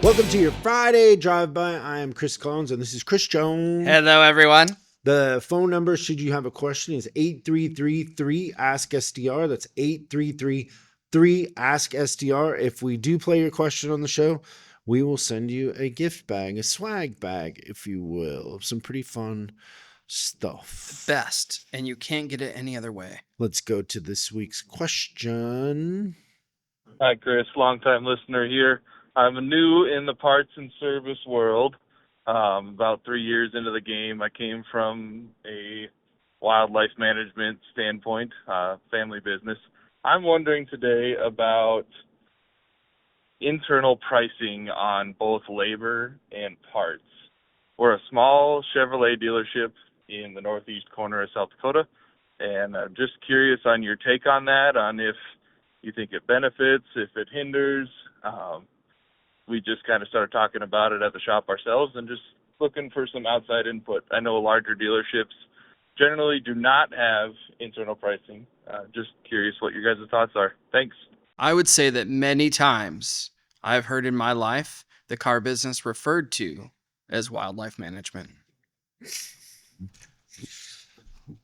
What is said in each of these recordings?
Welcome to your Friday drive-by. I am Chris Collins, and this is Chris Jones. Hello, everyone. The phone number, should you have a question, is 8333-ASK-SDR. That's 8333-ASK-SDR. If we do play your question on the show, we will send you a gift bag, a swag bag, if you will, of some pretty fun stuff. Best, and you can't get it any other way. Let's go to this week's question. Hi, Chris. Long-time listener here. I'm new in the parts and service world. About 3 years into the game, I came from a wildlife management standpoint, family business. I'm wondering today about internal pricing on both labor and parts. We're a small Chevrolet dealership in the northeast corner of South Dakota, and I'm just curious on your take on that, on if you think it benefits, if it hinders. We just kind of started talking about it at the shop ourselves and just looking for some outside input. I know larger dealerships generally do not have internal pricing. Just curious what your guys' thoughts are. Thanks. I would say that many times I've heard in my life the car business referred to as wildlife management.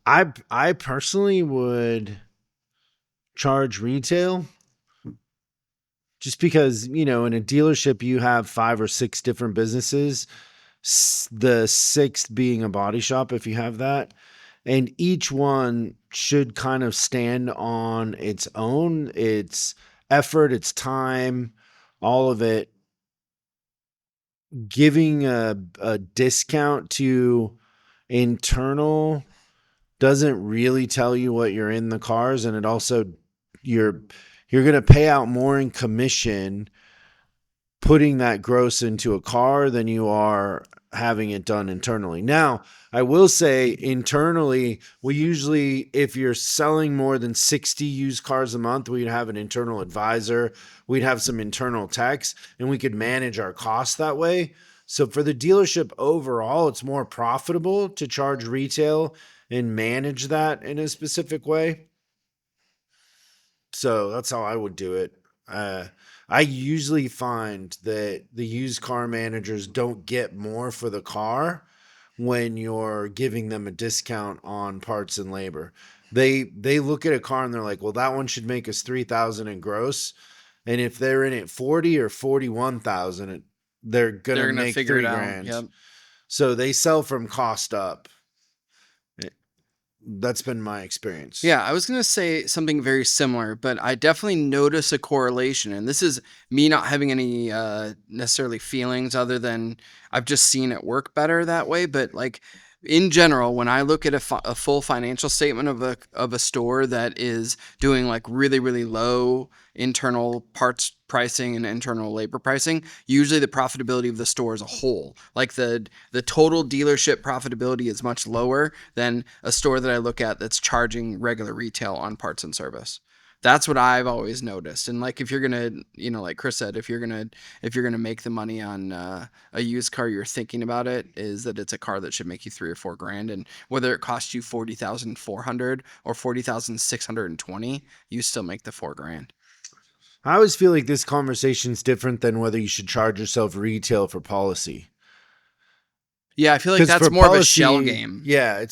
I personally would charge retail. Just because, in a dealership, you have 5 or 6 different businesses, the 6th being a body shop, if you have that. And each one should kind of stand on its own, its effort, its time, all of it. Giving a discount to internal doesn't really tell you what you're in the cars. And it also, you're going to pay out more in commission putting that gross into a car than you are having it done internally. Now, I will say internally, we usually, if you're selling more than 60 used cars a month, we'd have an internal advisor, we'd have some internal techs, and we could manage our costs that way. So for the dealership overall, it's more profitable to charge retail and manage that in a specific way. So that's how I would do it. I usually find that the used car managers don't get more for the car when you're giving them a discount on parts and labor. They look at a car and they're like, well, that one should make us $3,000 in gross. And if they're in at 40 or 41,000, they're gonna make figure it $3,000. Yep. So they sell from cost up. That's been my experience. Yeah, I was going to say something very similar, but I definitely notice a correlation. And this is me not having any necessarily feelings other than I've just seen it work better that way. But like in general, when I look at a full financial statement of a store that is doing like really, really low internal parts pricing and internal labor pricing, usually the profitability of the store as a whole, like the total dealership profitability is much lower than a store that I look at that's charging regular retail on parts and service. That's what I've always noticed. And like if you're gonna, like Chris said, if you're gonna make the money on a used car, you're thinking about it is that it's a car that should make you $3 or $4 grand, and whether it costs you $40,400 or $40,620, you still make the $4 grand. I always feel like this conversation is different than whether you should charge yourself retail for policy. Yeah, I feel like that's more of a shell game. Yeah,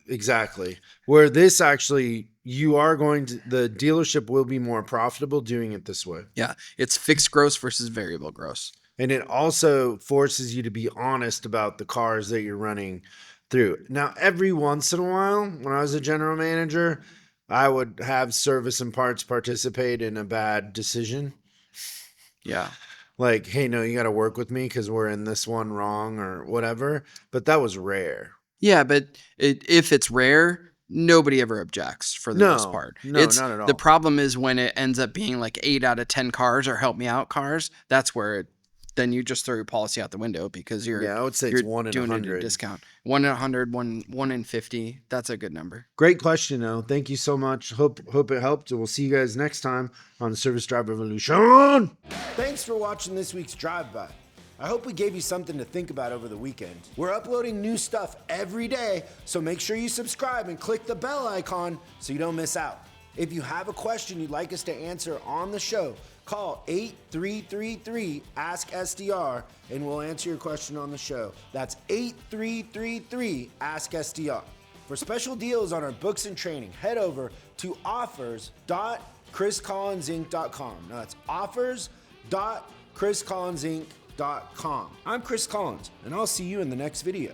exactly. Where this actually, the dealership will be more profitable doing it this way. Yeah, it's fixed gross versus variable gross. And it also forces you to be honest about the cars that you're running through. Now, every once in a while, when I was a general manager, I would have service and parts participate in a bad decision. Yeah. Like, hey, no, you got to work with me because we're in this one wrong or whatever. But that was rare. Yeah, but if it's rare, nobody ever objects for the most part. No, not at all. The problem is when it ends up being like 8 out of 10 cars or help me out cars. That's where then you just throw your policy out the window because I would say it's 1 in 100 discount. 1 in 100, 1 in 50. That's a good number. Great question, though. Thank you so much. Hope it helped. We'll see you guys next time on the Service Drive Revolution. Thanks for watching this week's Drive By. I hope we gave you something to think about over the weekend. We're uploading new stuff every day, so make sure you subscribe and click the bell icon so you don't miss out. If you have a question you'd like us to answer on the show, call 8333-ASK-SDR and we'll answer your question on the show. That's 8333-ASK-SDR. For special deals on our books and training, head over to offers.chriscollinsinc.com. Now that's offers.chriscollinsinc.com. I'm Chris Collins, and I'll see you in the next video.